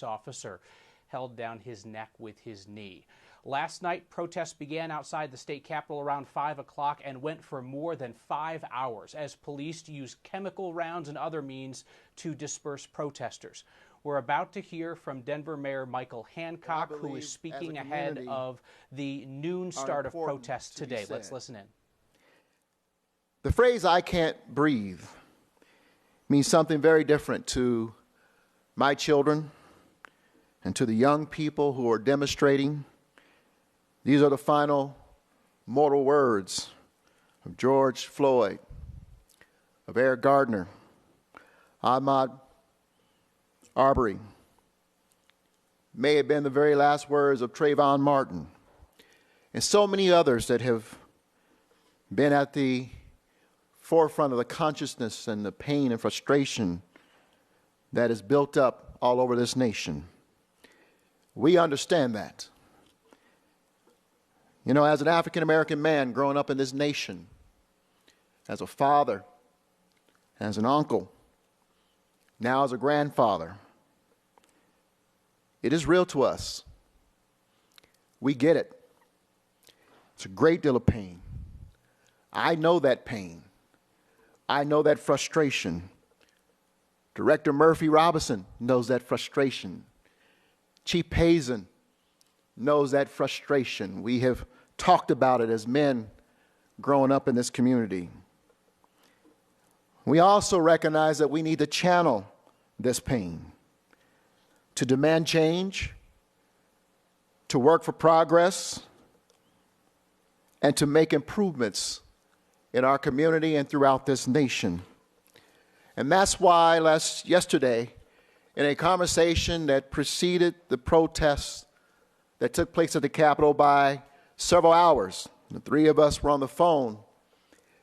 officer held down his neck with his knee. Last night, protests began outside the state capitol around 5 o'clock and went for more than 5 hours as police used chemical rounds and other means to disperse protesters. We're about to hear from Denver Mayor Michael Hancock, who is speaking ahead of the noon start of protests today. Let's listen in. The phrase "I can't breathe" means something very different to my children and to the young people who are demonstrating. These are the final mortal words of George Floyd, of Eric Gardner, Ahmaud Arbery. May have been the very last words of Trayvon Martin, and so many others that have been at the forefront of the consciousness and the pain and frustration that is built up all over this nation. We understand that. You know, as an African-American man growing up in this nation, as a father, as an uncle, now as a grandfather, it is real to us. We get it. It's a great deal of pain. I know that pain. I know that frustration. Director Murphy Robinson knows that frustration. Chief Hazen knows that frustration. We have talked about it as men growing up in this community. We also recognize that we need to channel this pain, to demand change, to work for progress, and to make improvements in our community and throughout this nation. And that's why yesterday, in a conversation that preceded the protests that took place at the Capitol by several hours, the three of us were on the phone,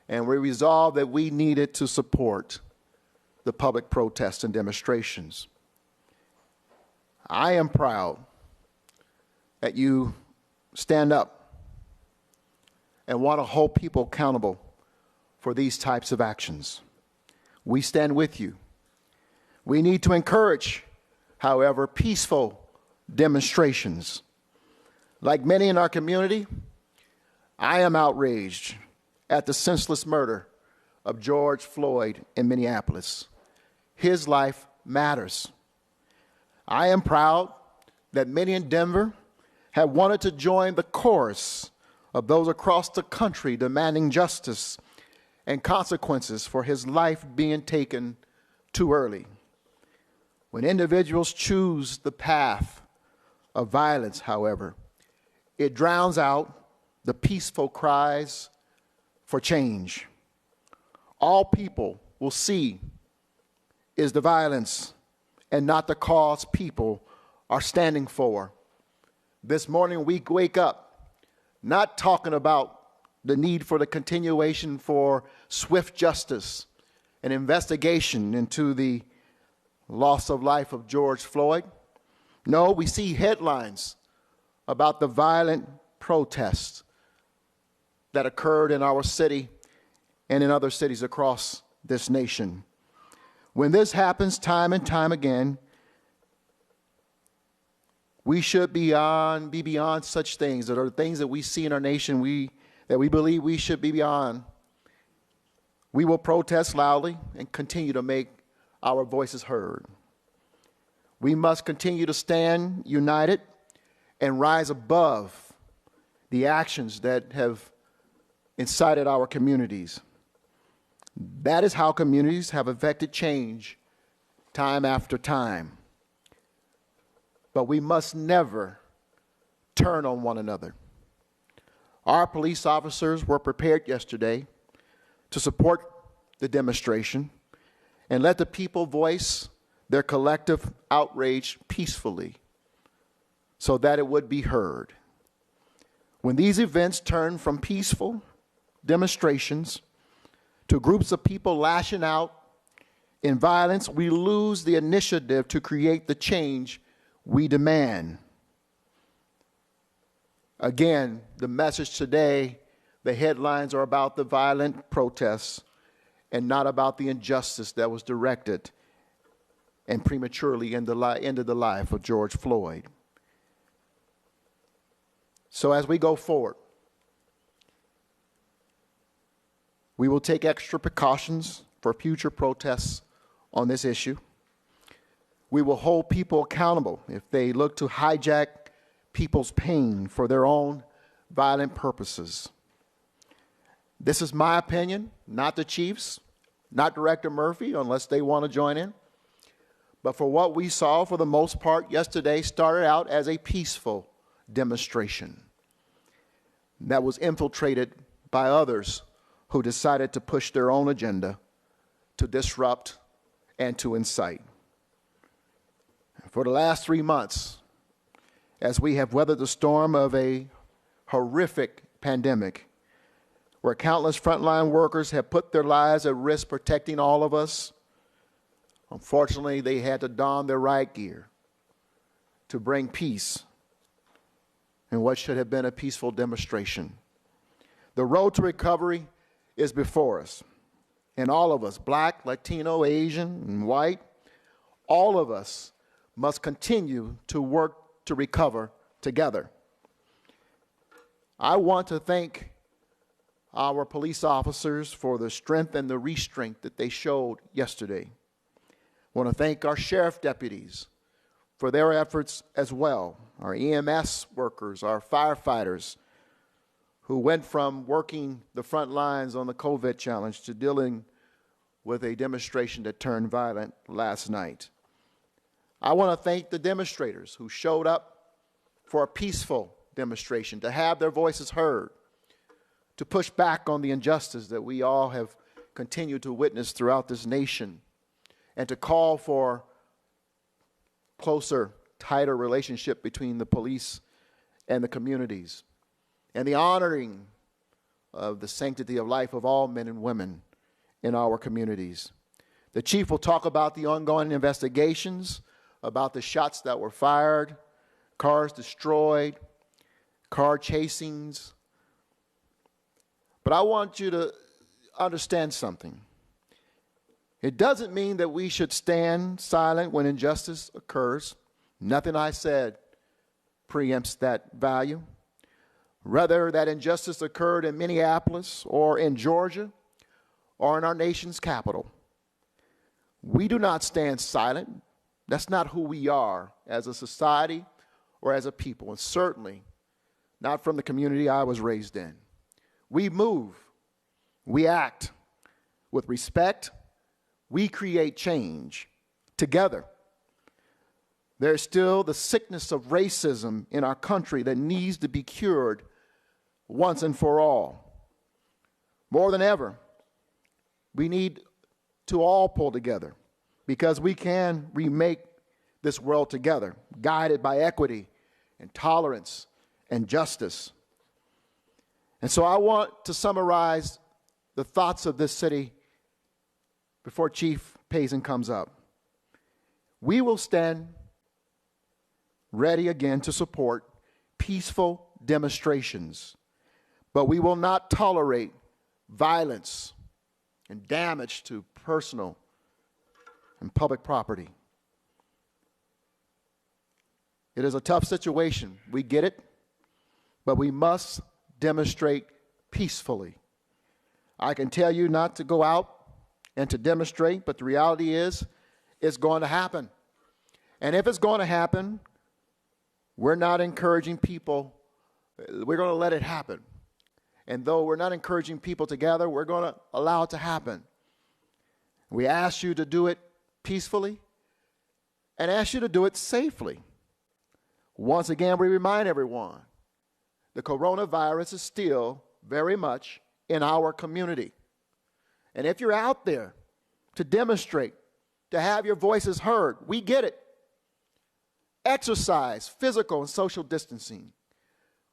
and we resolved that we needed to support the public protests and demonstrations. I am proud that you stand up and want to hold people accountable for these types of actions. We stand with you. We need to encourage, however, peaceful demonstrations. Like many in our community, I am outraged at the senseless murder of George Floyd in Minneapolis. His life matters. I am proud that many in Denver have wanted to join the chorus of those across the country demanding justice and consequences for his life being taken too early. When individuals choose the path of violence, however, it drowns out the peaceful cries for change. All people will see is the violence and not the cause people are standing for. This morning we wake up not talking about the need for the continuation for swift justice and investigation into the loss of life of George Floyd. No, we see headlines about the violent protests that occurred in our city and in other cities across this nation. When this happens time and time again, we should be beyond such things that are things that we see in our nation that we believe we should be beyond. We will protest loudly and continue to make our voices heard. We must continue to stand united and rise above the actions that have incited our communities. That is how communities have effected change time after time. But we must never turn on one another. Our police officers were prepared yesterday to support the demonstration and let the people voice their collective outrage peacefully so that it would be heard. When these events turn from peaceful demonstrations to groups of people lashing out in violence, we lose the initiative to create the change we demand. Again, the message today, the headlines are about the violent protests and not about the injustice that was directed and prematurely ended the life of George Floyd. So as we go forward, we will take extra precautions for future protests on this issue. We will hold people accountable if they look to hijack people's pain for their own violent purposes. This is my opinion, not the chief's, not Director Murphy, unless they want to join in. But for what we saw, for the most part, yesterday started out as a peaceful demonstration that was infiltrated by others who decided to push their own agenda, to disrupt and to incite. For the last 3 months, as we have weathered the storm of a horrific pandemic, where countless frontline workers have put their lives at risk protecting all of us, unfortunately, they had to don their riot gear to bring peace in what should have been a peaceful demonstration. The road to recovery is before us, and all of us, Black, Latino, Asian, and white, all of us must continue to work to recover together. I want to thank our police officers for the strength and the restraint that they showed yesterday. I want to thank our sheriff deputies for their efforts as well, our EMS workers, our firefighters, who went from working the front lines on the COVID challenge to dealing with a demonstration that turned violent last night. I want to thank the demonstrators who showed up for a peaceful demonstration, to have their voices heard, to push back on the injustice that we all have continued to witness throughout this nation, and to call for closer, tighter relationship between the police and the communities, and the honoring of the sanctity of life of all men and women in our communities. The chief will talk about the ongoing investigations, about the shots that were fired, cars destroyed, car chasings. But I want you to understand something. It doesn't mean that we should stand silent when injustice occurs. Nothing I said preempts that value. Whether that injustice occurred in Minneapolis or in Georgia or in our nation's capital, we do not stand silent. That's not who we are as a society or as a people, and certainly not from the community I was raised in. We move, we act with respect, we create change together. There's still the sickness of racism in our country that needs to be cured once and for all. More than ever, we need to all pull together, because we can remake this world together, guided by equity and tolerance and justice. And so I want to summarize the thoughts of this city before Chief Payson comes up. We will stand ready again to support peaceful demonstrations, but we will not tolerate violence and damage to personal and public property. It is a tough situation. We get it, but we must demonstrate peacefully. I can tell you not to go out and to demonstrate, but the reality is it's going to happen. And if it's going to happen, we're not encouraging people. We're going to let it happen. And though we're not encouraging people to gather, we're going to allow it to happen. We ask you to do it peacefully and ask you to do it safely. Once again, we remind everyone, the coronavirus is still very much in our community. And if you're out there to demonstrate, to have your voices heard, we get it. Exercise physical and social distancing.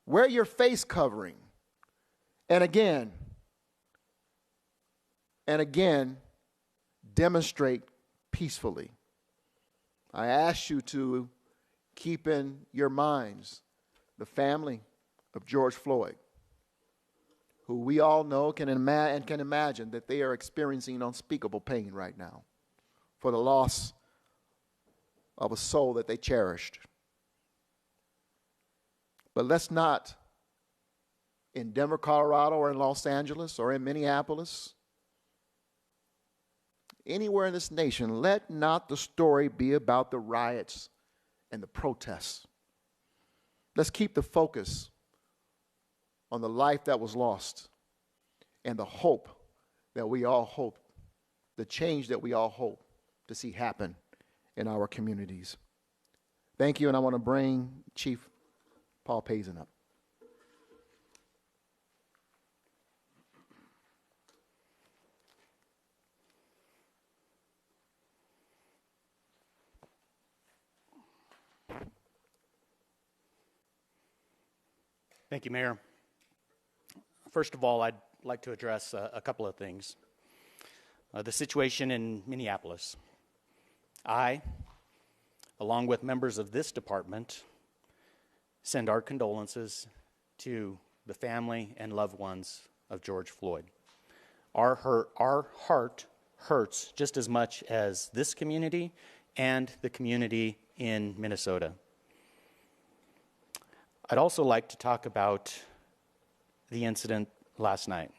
Wear your face covering. And again, demonstrate peacefully. I ask you to keep in your minds the family of George Floyd, who we all know can imagine that they are experiencing unspeakable pain right now for the loss of a soul that they cherished. But let's not, in Denver, Colorado, or in Los Angeles, or in Minneapolis, anywhere in this nation, let not the story be about the riots and the protests. Let's keep the focus on the life that was lost and the hope that we all hope, the change that we all hope to see happen in our communities. Thank you, and I want to bring Chief Paul Pazin up. Thank you, Mayor. First of all, I'd like to address a couple of things. The situation in Minneapolis. I, along with members of this department, send our condolences to the family and loved ones of George Floyd. Our heart hurts just as much as this community and the community in Minnesota. I'd also like to talk about the incident last night.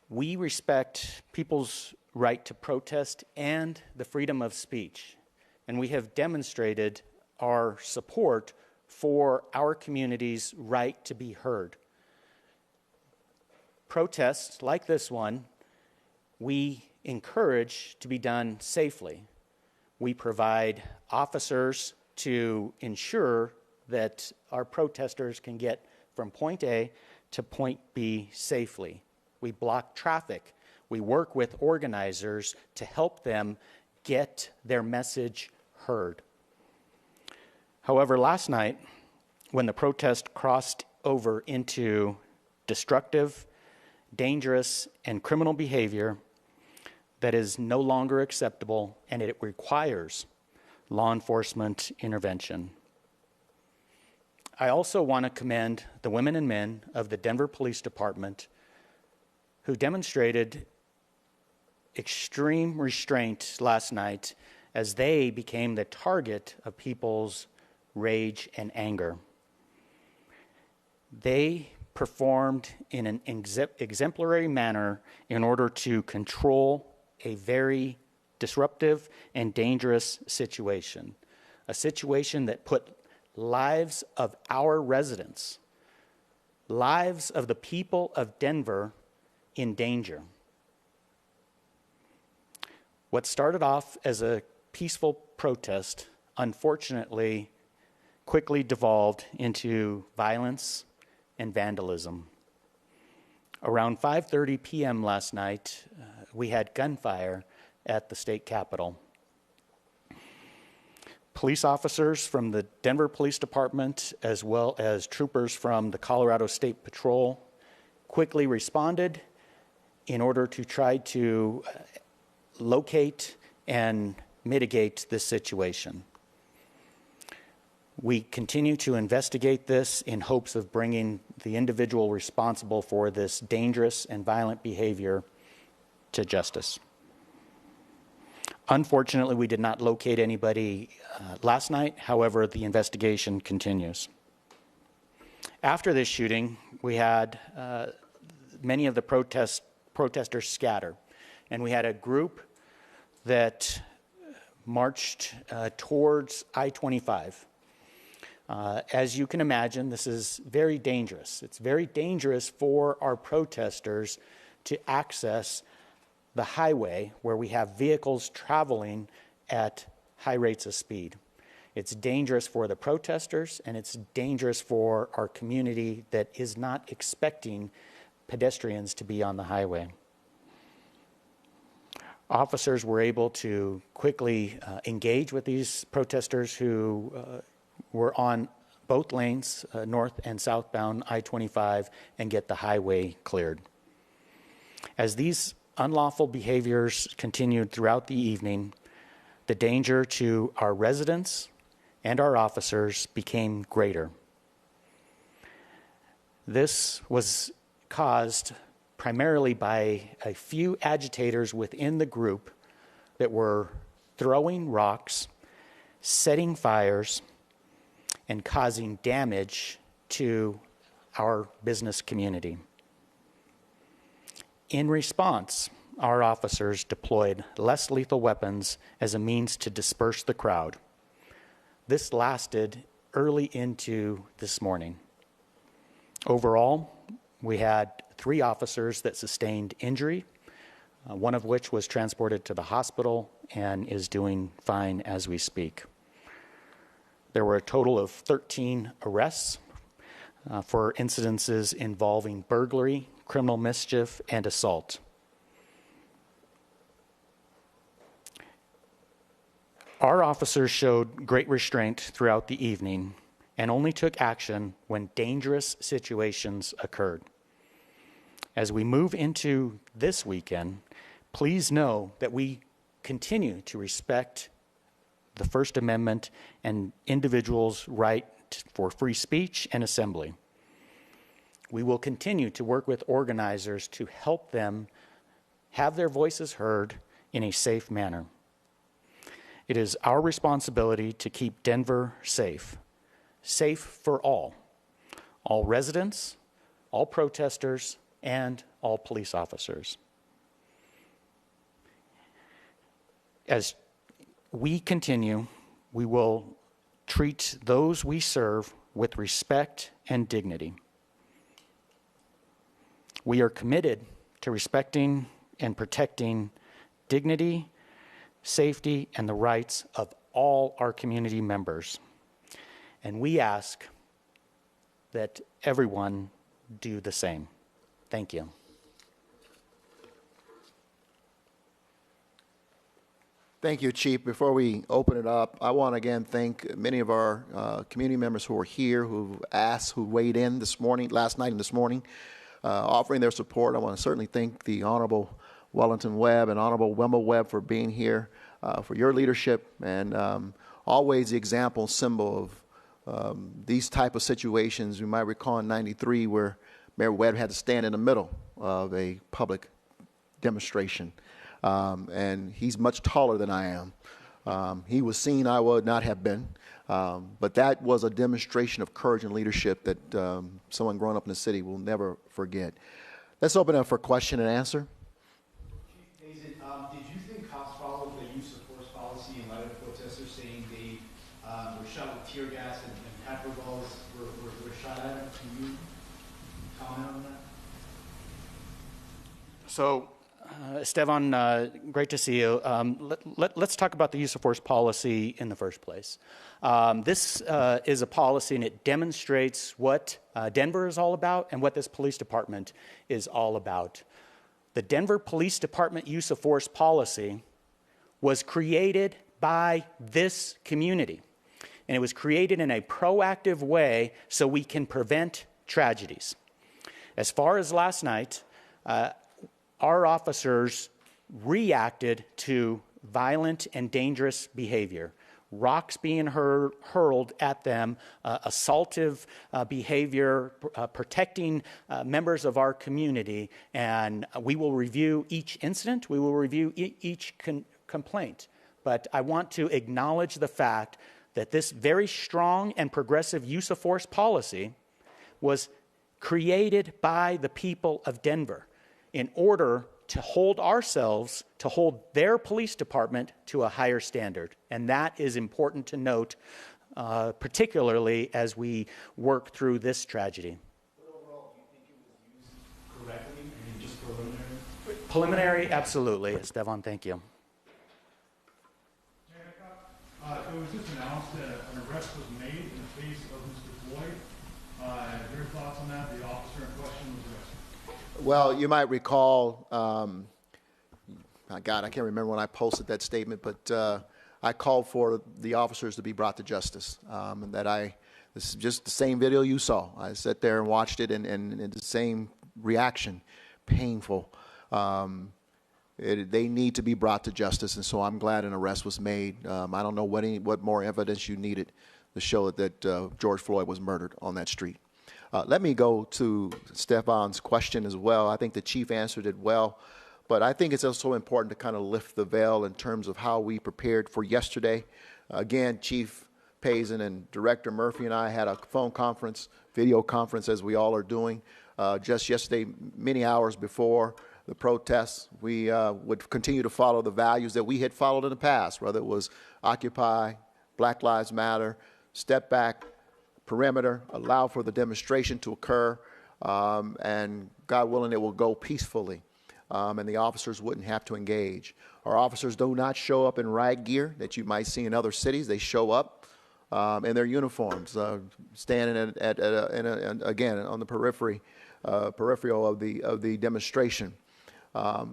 We respect people's right to protest and the freedom of speech, and we have demonstrated our support for our community's right to be heard. Protests like this one, we encourage to be done safely. We provide officers to ensure that our protesters can get from point A to point B safely. We block traffic. We work with organizers to help them get their message heard. However, last night, when the protest crossed over into destructive, dangerous, and criminal behavior that is no longer acceptable, and it requires law enforcement intervention. I also want to commend the women and men of the Denver Police Department who demonstrated extreme restraint last night as they became the target of people's rage and anger. They performed in an exemplary manner in order to control a very disruptive and dangerous situation, a situation that put lives of our residents, lives of the people of Denver in danger. What started off as a peaceful protest, unfortunately, quickly devolved into violence and vandalism. Around 5:30 p.m. last night, we had gunfire at the state capitol. Police officers from the Denver Police Department, as well as troopers from the Colorado State Patrol, quickly responded in order to try to locate and mitigate this situation. We continue to investigate this in hopes of bringing the individual responsible for this dangerous and violent behavior to justice. Unfortunately, we did not locate anybody last night. However, the investigation continues. After this shooting, we had many of the protesters scatter, and we had a group that marched towards I-25. As you can imagine, this is very dangerous. It's very dangerous for our protesters to access the highway where we have vehicles traveling at high rates of speed. It's dangerous for the protesters, and it's dangerous for our community that is not expecting pedestrians to be on the highway. Officers were able to quickly engage with these protesters who were on both lanes, north and southbound I-25, and get the highway cleared. As these unlawful behaviors continued throughout the evening, the danger to our residents and our officers became greater. This was caused primarily by a few agitators within the group that were throwing rocks, setting fires, and causing damage to our business community. In response, our officers deployed less lethal weapons as a means to disperse the crowd. This lasted early into this morning. Overall, we had 3 officers that sustained injury, one of which was transported to the hospital and is doing fine as we speak. There were a total of 13 arrests for incidences involving burglary, criminal mischief, and assault. Our officers showed great restraint throughout the evening and only took action when dangerous situations occurred. As we move into this weekend, please know that we continue to respect the First Amendment and individuals' right for free speech and assembly. We will continue to work with organizers to help them have their voices heard in a safe manner. It is our responsibility to keep Denver safe for all residents, all protesters, and all police officers. As we continue, we will treat those we serve with respect and dignity. We are committed to respecting and protecting dignity, safety, and the rights of all our community members. And we ask that everyone do the same. Thank you. Thank you, Chief. Before we open it up, I want to again thank many of our community members who are here, who weighed in last night and this morning, offering their support. I want to certainly thank the Honorable Wellington Webb and Honorable Wilma Webb for being here, for your leadership, and always the example symbol of these type of situations. You might recall in '93 where Mayor Webb had to stand in the middle of a public demonstration. And he's much taller than I am. He was seen, I would not have been. But that was a demonstration of courage and leadership that someone growing up in the city will never forget. Let's open up for question and answer. Chief Hazen, did you think cops followed the use of force policy in light of protesters saying they were shot with tear gas and pepper balls were shot at them? Can you comment on that? So, Esteban, great to see you. Let's talk about the use of force policy in the first place. This is a policy, and it demonstrates what Denver is all about and what this police department is all about. The Denver Police Department use of force policy was created by this community, and it was created in a proactive way so we can prevent tragedies. As far as last night, our officers reacted to violent and dangerous behavior. Rocks being hurled at them, assaultive behavior, protecting members of our community. And we will review each incident. We will review each complaint. But I want to acknowledge the fact that this very strong and progressive use of force policy was created by the people of Denver in order to hold their police department to a higher standard. And that is important to note, particularly as we work through this tragedy. But overall, do you think it was used correctly? I mean, just preliminary? Preliminary, absolutely. Esteban, thank you. It was just announced that an arrest was made in the face of Mr. Floyd. Your thoughts on that? The officer in question was arrested. Well, you might recall, I can't remember when I posted that statement, but I called for the officers to be brought to justice. This is just the same video you saw. I sat there and watched it, and the same reaction, painful. They need to be brought to justice, and so I'm glad an arrest was made. I don't know what more evidence you needed to show that George Floyd was murdered on that street. Let me go to Stefan's question as well. I think the chief answered it well, But I think it's also important to kind of lift the veil in terms of how we prepared for yesterday. Again, Chief Payson and Director Murphy and I had a phone conference, video conference, as we all are doing, just yesterday, many hours before the protests. We would continue to follow the values that we had followed in the past, whether it was Occupy, Black Lives Matter, Step Back, Perimeter, allow for the demonstration to occur, and God willing, it will go peacefully, and the officers wouldn't have to engage. Our officers do not show up in riot gear that you might see in other cities. They show up in their uniforms, standing again on the peripheral of the demonstration.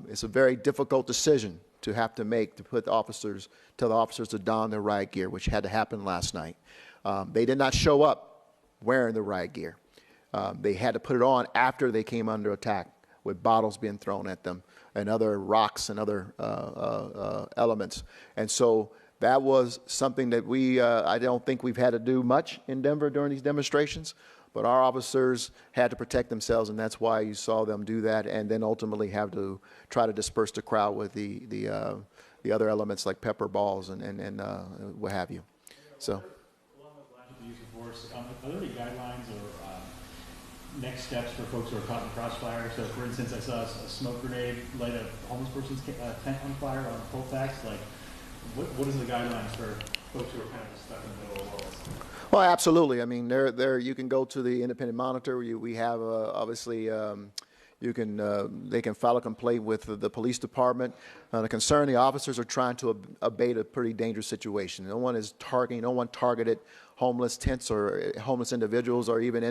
It's a very difficult decision to have to make, to put the officers, tell the officers to don their riot gear, which had to happen last night. They did not show up wearing the riot gear. They had to put it on after they came under attack, with bottles being thrown at them and other rocks and other elements. And so that was something that I don't think we've had to do much in Denver during these demonstrations, but our officers had to protect themselves, and that's why you saw them do that, and then ultimately have to try to disperse the crowd with the other elements like pepper balls and what have you. So, along those lines with the use of force, are there any guidelines or next steps for folks who are caught in the crossfire? So, for instance, I saw a smoke grenade light a homeless person's tent on fire on Colfax. Like, what is the guidelines for folks who are kind of stuck in the middle of all this? well, absolutely. I mean, you can go to the Independent Monitor. We have obviously. They can file a complaint with the police department. The concern, the officers are trying to abate a pretty dangerous situation. No one targeted homeless tents or homeless individuals or even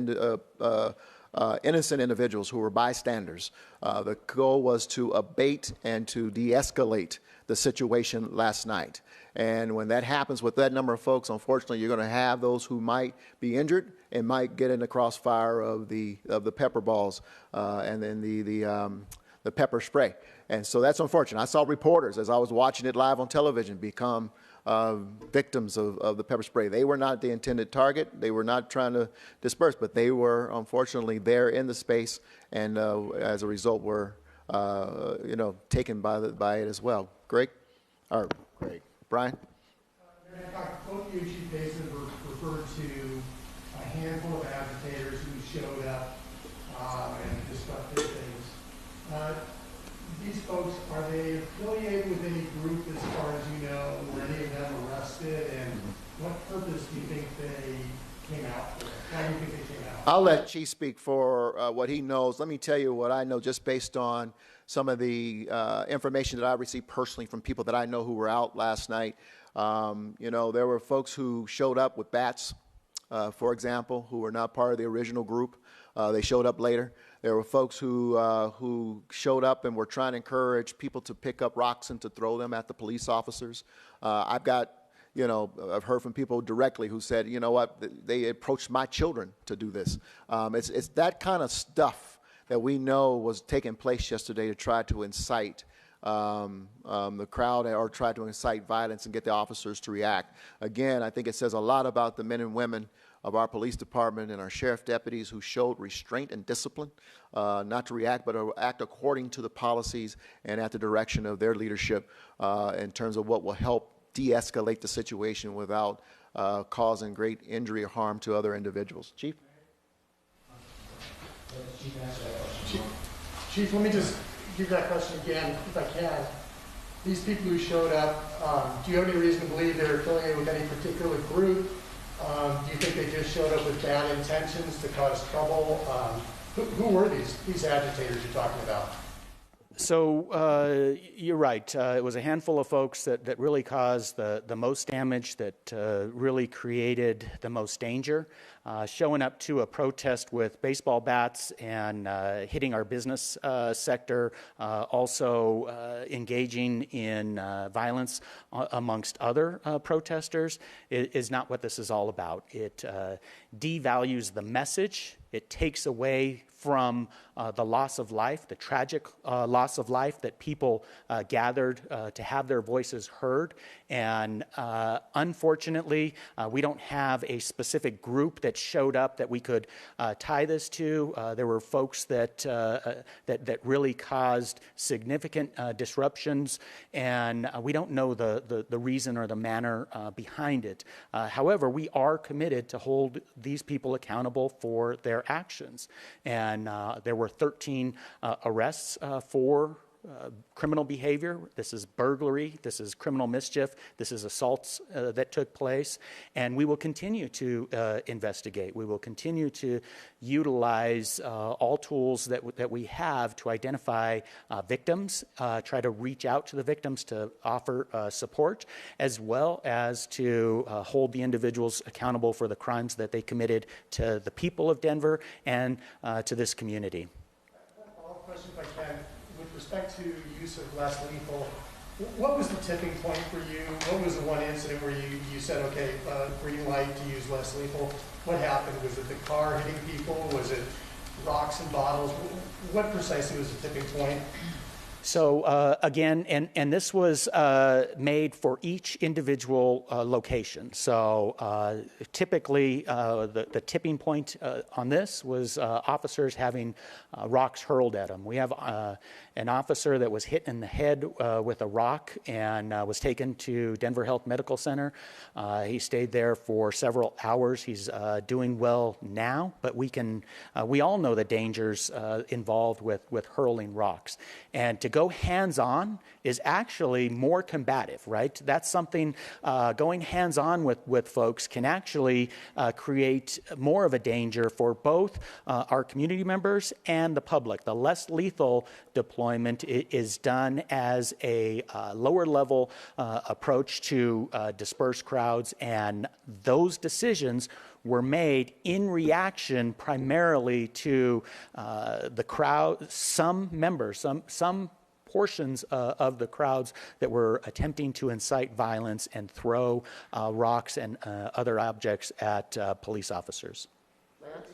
innocent individuals who were bystanders. The goal was to abate and to de-escalate the situation last night. And when that happens with that number of folks, unfortunately, you're going to have those who might be injured and might get in the crossfire of the pepper balls and then the pepper spray. And so that's unfortunate. I saw reporters, as I was watching it live on television, become victims of the pepper spray. They were not the intended target. They were not trying to disperse, but they were unfortunately there in the space, and as a result were taken by it as well. Greg? Brian? Hancock, both you and Chief Payson referred to a handful of agitators who showed up and disrupted things. These folks, are they affiliated with any group as far as you know? Were any of them arrested? And what purpose do you think they came out for? Why do you think they came out? I'll let Chief speak for what he knows. Let me tell you what I know just based on some of the information that I received personally from people that I know who were out last night. There were folks who showed up with bats, for example, who were not part of the original group. They showed up later. There were folks who showed up and were trying to encourage people to pick up rocks and to throw them at the police officers. I've heard from people directly who said, you know what, they approached my children to do this. It's that kind of stuff that we know was taking place yesterday to try to incite the crowd or try to incite violence and get the officers to react. Again, I think it says a lot about the men and women of our police department and our sheriff deputies who showed restraint and discipline, not to react, but to act according to the policies and at the direction of their leadership in terms of what will help de-escalate the situation without causing great injury or harm to other individuals. Chief? Chief, let me just give that question again, if I can. These people who showed up, do you have any reason to believe they're affiliated with any particular group? Do you think they just showed up with bad intentions to cause trouble? Who were these agitators you're talking about? So you're right. It was a handful of folks that really caused the most damage, that really created the most danger. Showing up to a protest with baseball bats and hitting our business sector, also engaging in violence amongst other protesters is not what this is all about. It devalues the message. It takes away from the loss of life, the tragic loss of life that people gathered to have their voices heard. And unfortunately, we don't have a specific group that showed up that we could tie this to. There were folks that really caused significant disruptions, and we don't know the reason or the manner behind it. However, we are committed to hold these people accountable for their actions. And there were 13 arrests for criminal behavior. This is burglary, this is criminal mischief, this is assaults that took place, and we will continue to investigate. We will continue to utilize all tools that we have to identify victims, try to reach out to the victims to offer support, as well as to hold the individuals accountable for the crimes that they committed to the people of Denver and to this community. One follow-up question, if I can. With respect to use of less lethal, what was the tipping point for you? What was the one incident where you said, okay, green light to use less lethal? What happened? Was it the car hitting people? Was it rocks and bottles? What precisely was the tipping point? So again, and this was made for each individual location. So typically, the tipping point on this was officers having rocks hurled at them. We have an officer that was hit in the head with a rock and was taken to Denver Health Medical Center. He stayed there for several hours. He's doing well now, but we all know the dangers involved with hurling rocks. And to go hands-on is actually more combative, right? That's something, going hands-on with folks can actually create more of a danger for both our community members and the public. The less lethal deployment is done as a lower level approach to disperse crowds, and those decisions were made in reaction primarily to the crowd, some members, some portions of the crowds that were attempting to incite violence and throw rocks and other objects at police officers. Lance?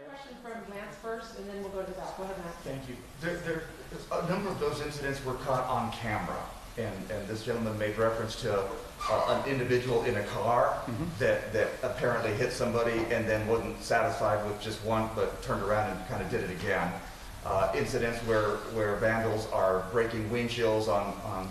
Question from Lance first, and then we'll go to that. Go ahead, Matt. Thank you. A number of those incidents were caught on camera, and this gentleman made reference to an individual in a car that apparently hit somebody and then wasn't satisfied with just one, but turned around and kind of did it again. Incidents where vandals are breaking windshields on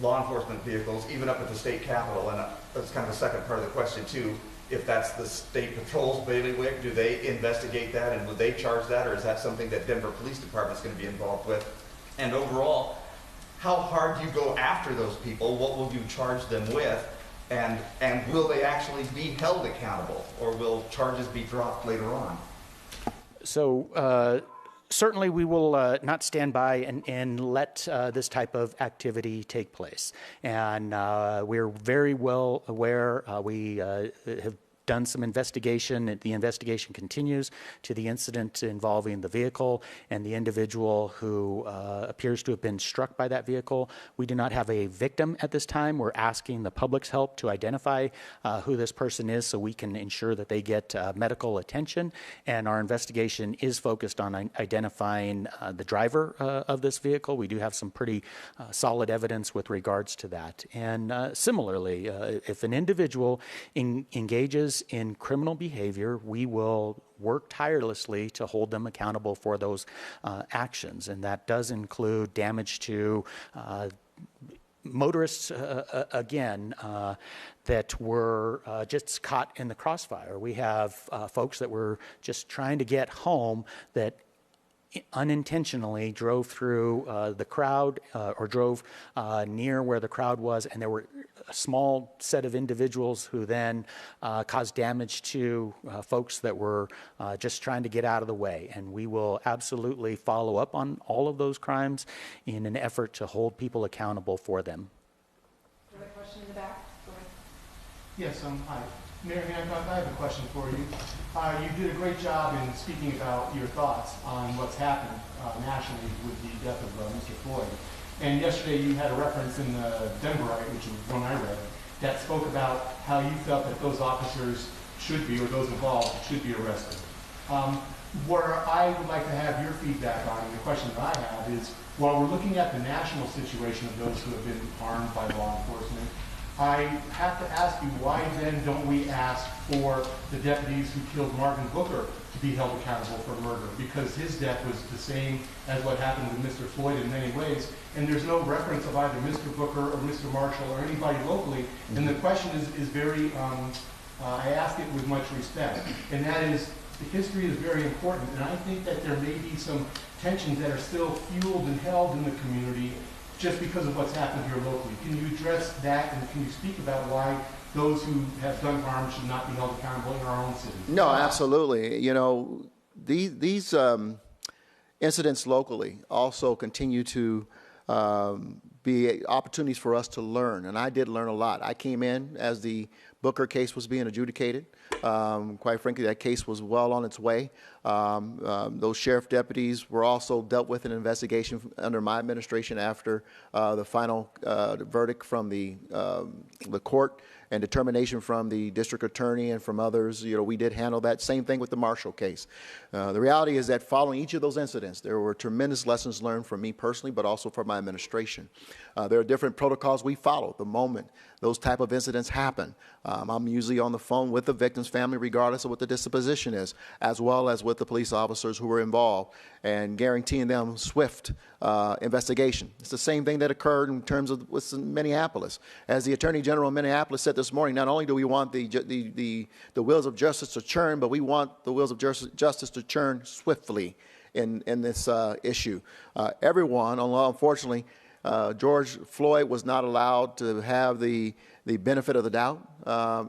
law enforcement vehicles, even up at the state capitol. And that's kind of the second part of the question too. If that's the state patrol's bailiwick, do they investigate that, and would they charge that, or is that something that Denver Police Department is going to be involved with? And overall, how hard do you go after those people? What will you charge them with? And will they actually be held accountable, or will charges be dropped later on? So certainly we will not stand by and let this type of activity take place. And we're very well aware. We have done some investigation. The investigation continues to the incident involving the vehicle and the individual who appears to have been struck by that vehicle. We do not have a victim at this time. We're asking the public's help to identify who this person is so we can ensure that they get medical attention. And our investigation is focused on identifying the driver of this vehicle. We do have some pretty solid evidence with regards to that. And similarly, if an individual engages in criminal behavior, we will work tirelessly to hold them accountable for those actions. And that does include damage to motorists, again, that were just caught in the crossfire. We have folks that were just trying to get home that unintentionally drove through the crowd or drove near where the crowd was, and there were a small set of individuals who then caused damage to folks that were just trying to get out of the way. And we will absolutely follow up on all of those crimes in an effort to hold people accountable for them. Do you have a question in the back? Go ahead. Yes, hi. Mayor Hancock, I have a question for you. You did a great job in speaking about your thoughts on what's happened nationally with the death of Mr. Floyd. And yesterday you had a reference in the Denverite, which is one I read, that spoke about how you felt that those officers should be, or those involved should be arrested. where I would like to have your feedback on, and the question that I have is, while we're looking at the national situation of those who have been harmed by law enforcement, I have to ask you, why then don't we ask for the deputies who killed Martin Booker to be held accountable for murder? Because his death was the same as what happened with Mr. Floyd in many ways, and there's no reference of either Mr. Booker or Mr. Marshall or anybody locally, and the question is very, I ask it with much respect, and that is, the history is very important, and I think that there may be some tensions that are still fueled and held in the community just because of what's happened here locally. Can you address that, and can you speak about why those who have done harm should not be held accountable in our own cities? No, absolutely. You know, these incidents locally also continue to be opportunities for us to learn, and I did learn a lot. I came in as the Booker case was being adjudicated. Quite frankly, that case was well on its way. Those sheriff deputies were also dealt with an investigation under my administration after the final verdict from the court and determination from the district attorney and from others. You know, we did handle that. Same thing with the Marshall case. The reality is that following each of those incidents, there were tremendous lessons learned from me personally, but also from my administration. There are different protocols we follow the moment those type of incidents happen. I'm usually on the phone with the victim's family, regardless of what the disposition is, as well as with the police officers who were involved, and guaranteeing them swift investigation. It's the same thing that occurred in terms of what's in Minneapolis. As the Attorney General of Minneapolis said this morning, not only do we want the wheels of justice to churn, but we want the wheels of justice to churn swiftly in this issue. Everyone, unfortunately, George Floyd was not allowed to have the benefit of the doubt,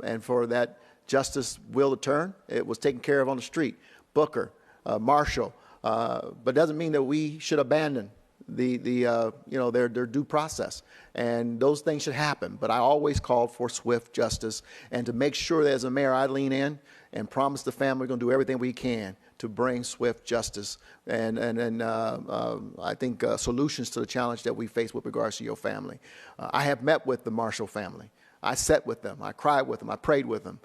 and for that justice will to turn, it was taken care of on the street. Booker, Marshall, but doesn't mean that we should abandon their due process, and those things should happen. But I always called for swift justice, and to make sure that as a mayor I lean in and promise the family we're going to do everything we can to bring swift justice and I think solutions to the challenge that we face with regards to your family. I have met with the Marshall family. I sat with them. I cried with them. I prayed with them,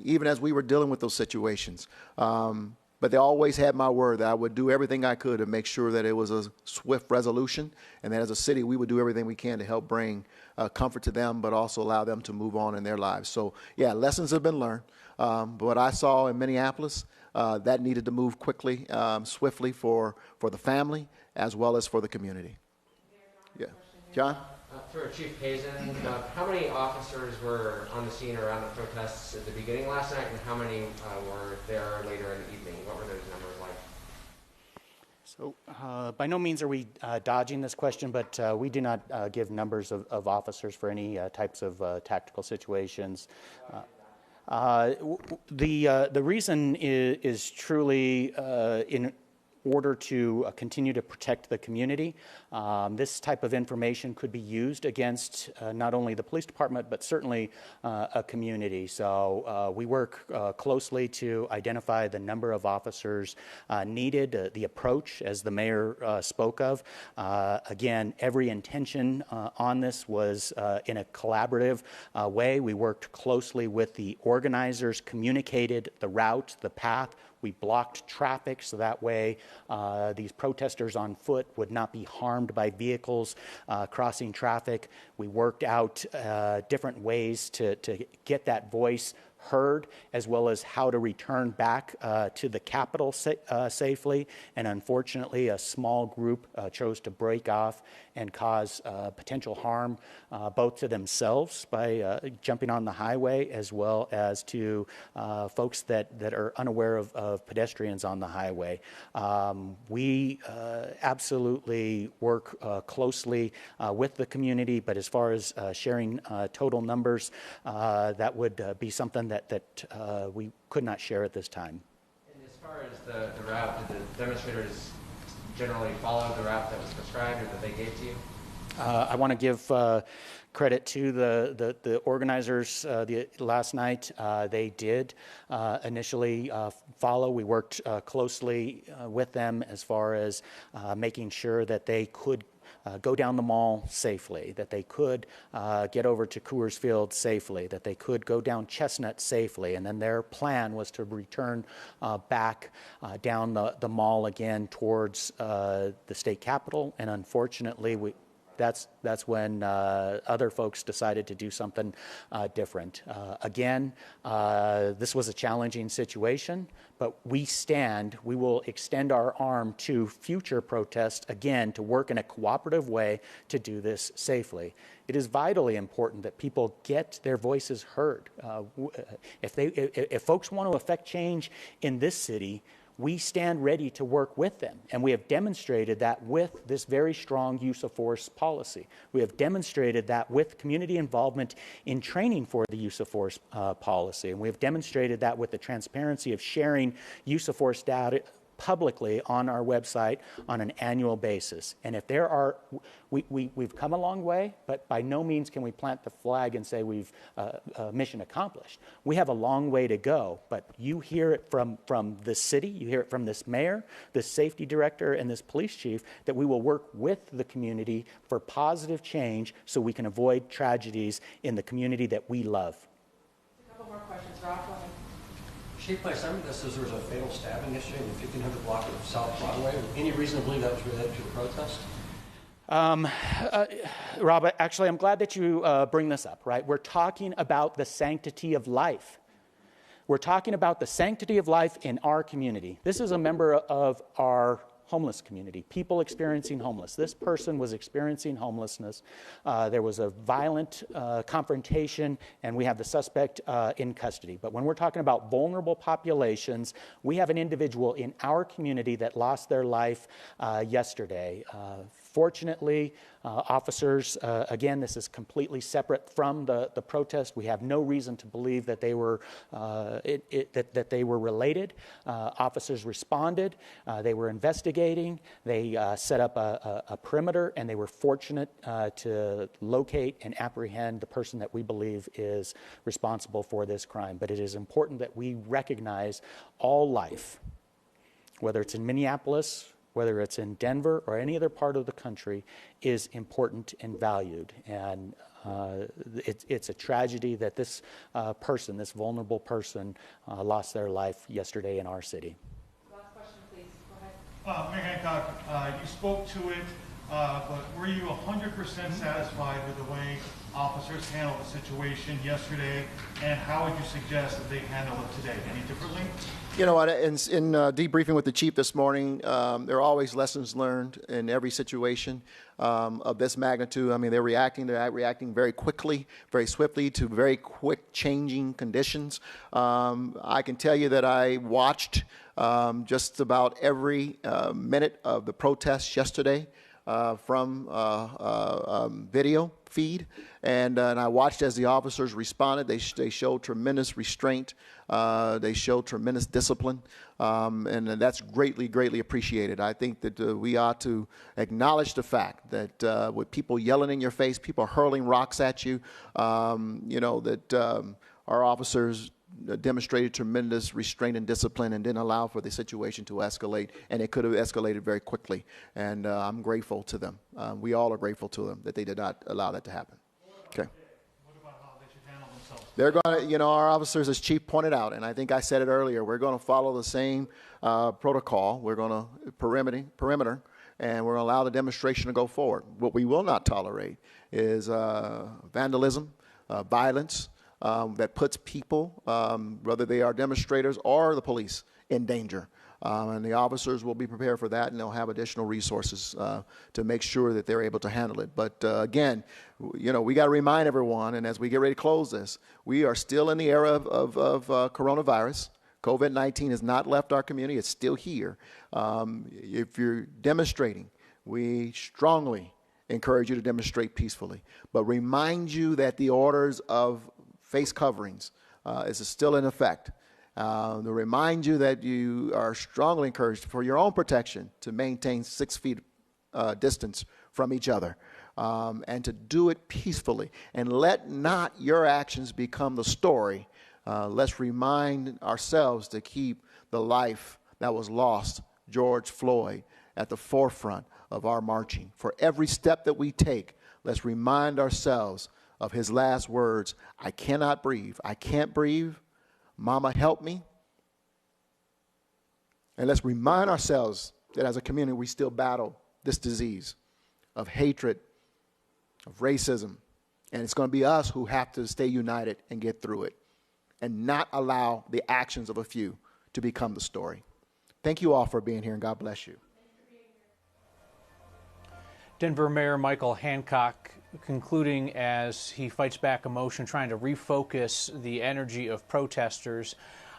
even as we were dealing with those situations. But they always had my word that I would do everything I could to make sure that it was a swift resolution, and that as a city we would do everything we can to help bring comfort to them, but also allow them to move on in their lives. So, yeah, lessons have been learned. But what I saw in Minneapolis, that needed to move quickly, swiftly for the family as well as for the community. Yeah. John? For Chief Hazen, how many officers were on the scene around the protests at the beginning last night, and how many were there later in the evening? What were those numbers like? So by no means are we dodging this question, but we do not give numbers of officers for any types of tactical situations. The reason is truly in order to continue to protect the community. This type of information could be used against not only the police department, but certainly a community. So we work closely to identify the number of officers needed, the approach, as the mayor spoke of. Again, every intention on this was in a collaborative way. We worked closely with the organizers, communicated the route, the path. We blocked traffic so that way these protesters on foot would not be harmed by vehicles crossing traffic. We worked out different ways to get that voice heard, as well as how to return back to the Capitol safely. And unfortunately, a small group chose to break off and cause potential harm both to themselves by jumping on the highway, as well as to folks that are unaware of pedestrians on the highway. We absolutely work closely with the community, but as far as sharing total numbers, that would be something that we could not share at this time. And as far as the route, did the demonstrators generally follow the route that was prescribed or that they gave to you? I want to give credit to the organizers last night. They did initially follow. We worked closely with them as far as making sure that they could go down the mall safely, that they could get over to Coors Field safely, that they could go down Chestnut safely. And then their plan was to return back down the mall again towards the state capitol. And unfortunately, that's when other folks decided to do something different. Again, this was a challenging situation, but we will extend our arm to future protests, again, to work in a cooperative way to do this safely. It is vitally important that people get their voices heard. If folks want to affect change in this city, we stand ready to work with them. And we have demonstrated that with this very strong use of force policy. We have demonstrated that with community involvement in training for the use of force policy. And we have demonstrated that with the transparency of sharing use of force data publicly on our website on an annual basis. And if there are, we've come a long way, but by no means can we plant the flag and say we've mission accomplished. We have a long way to go, but you hear it from this city, you hear it from this mayor, this safety director, and this police chief, that we will work with the community for positive change so we can avoid tragedies in the community that we love. A couple more questions. Rob, go ahead. Chief, my sermon says there was a fatal stabbing yesterday in the 1500 block of South Broadway. Any reason to believe that was related to the protest? Rob, actually, I'm glad that you bring this up, right? We're talking about the sanctity of life. We're talking about the sanctity of life in our community. This is a member of our homeless community, people experiencing homeless. This person was experiencing homelessness. There was a violent confrontation, and we have the suspect in custody. But when we're talking about vulnerable populations, we have an individual in our community that lost their life yesterday. Fortunately, officers, again, this is completely separate from the protest. We have no reason to believe that they were that they were related. Officers responded. They were investigating. They set up a perimeter, and they were fortunate to locate and apprehend the person that we believe is responsible for this crime. But it is important that we recognize all life, whether it's in Minneapolis, whether it's in Denver or any other part of the country, is important and valued. And it's a tragedy that this person, this vulnerable person, lost their life yesterday in our city. Last question, please. Go ahead. Mayor Hancock, you spoke to it, but were you 100% satisfied with the way officers handled the situation yesterday, and how would you suggest that they handle it today? Any differently? You know what, in debriefing with the chief this morning, there are always lessons learned in every situation of this magnitude. I mean, they're reacting very quickly, very swiftly to very quick changing conditions. I can tell you that I watched just about every minute of the protests yesterday from video feed, and I watched as the officers responded. They showed tremendous restraint. They showed tremendous discipline, and that's greatly appreciated. I think that we ought to acknowledge the fact that with people yelling in your face, people hurling rocks at you, that our officers demonstrated tremendous restraint and discipline and didn't allow for the situation to escalate, and it could have escalated very quickly. And I'm grateful to them. We all are grateful to them that they did not allow that to happen. Okay. What about how they should handle themselves? They're going to, our officers, as Chief pointed out, and I think I said it earlier, we're going to follow the same protocol. We're going to perimeter, and we're going to allow the demonstration to go forward. What we will not tolerate is vandalism, violence, that puts people, whether they are demonstrators or the police, in danger. And the officers will be prepared for that, and they'll have additional resources to make sure that they're able to handle it. But again, we got to remind everyone, and as we get ready to close this, we are still in the era of coronavirus. COVID-19 has not left our community. It's still here. If you're demonstrating, we strongly encourage you to demonstrate peacefully. But remind you that the orders of face coverings is still in effect. To remind you that you are strongly encouraged for your own protection to maintain 6 feet distance from each other, and to do it peacefully. And let not your actions become the story. Let's remind ourselves to keep the life that was lost, George Floyd, at the forefront of our marching. For every step that we take, let's remind ourselves of his last words, I cannot breathe. I can't breathe. Mama, help me. And let's remind ourselves that as a community, we still battle this disease of hatred, of racism. And it's going to be us who have to stay united and get through it and not allow the actions of a few to become the story. Thank you all for being here, and God bless you. Denver Mayor Michael Hancock concluding as he fights back emotion, trying to refocus the energy of protesters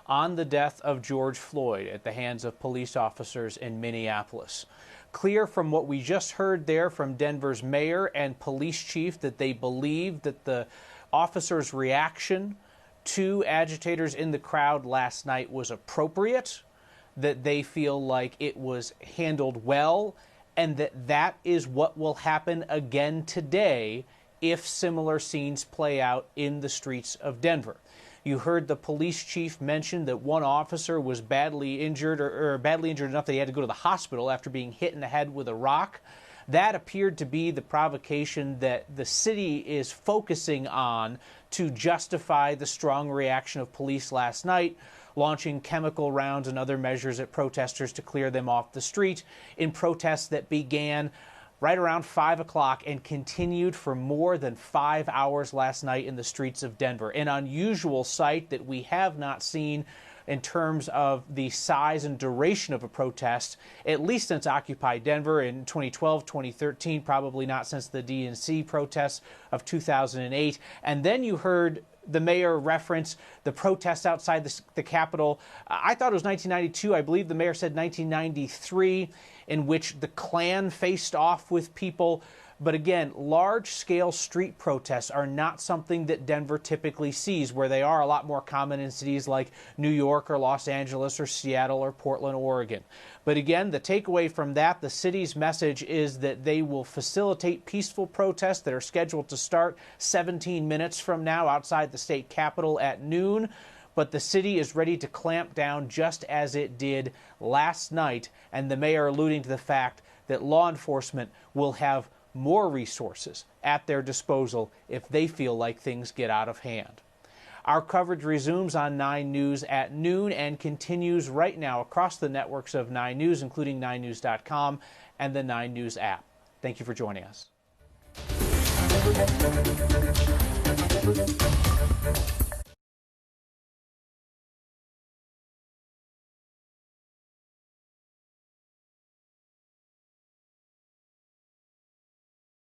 on the death of George Floyd at the hands of police officers in Minneapolis. Clear from what we just heard there from Denver's mayor and police chief that they believe that the officers' reaction to agitators in the crowd last night was appropriate, that they feel like it was handled well, and that is what will happen again today if similar scenes play out in the streets of Denver. You heard the police chief mention that one officer was badly injured or badly injured enough that he had to go to the hospital after being hit in the head with a rock. That appeared to be the provocation that the city is focusing on to justify the strong reaction of police last night, launching chemical rounds and other measures at protesters to clear them off the street in protests that began right around 5 o'clock and continued for more than 5 hours last night in the streets of Denver. An unusual sight that we have not seen in terms of the size and duration of a protest, at least since Occupy Denver in 2012, 2013, probably not since the DNC protests of 2008. And then you heard the mayor reference the protests outside the Capitol. I thought it was 1992. I believe the mayor said 1993, in which the Klan faced off with people. But again, large-scale street protests are not something that Denver typically sees, where they are a lot more common in cities like New York or Los Angeles or Seattle or Portland, Oregon. But again, the takeaway from that, the city's message is that they will facilitate peaceful protests that are scheduled to start 17 minutes from now outside the state capitol at noon. But the city is ready to clamp down just as it did last night, and the mayor alluding to the fact that law enforcement will have more resources at their disposal if they feel like things get out of hand. Our coverage resumes on 9 News at noon and continues right now across the networks of 9 News, including 9news.com and the 9 News app. Thank you for joining us.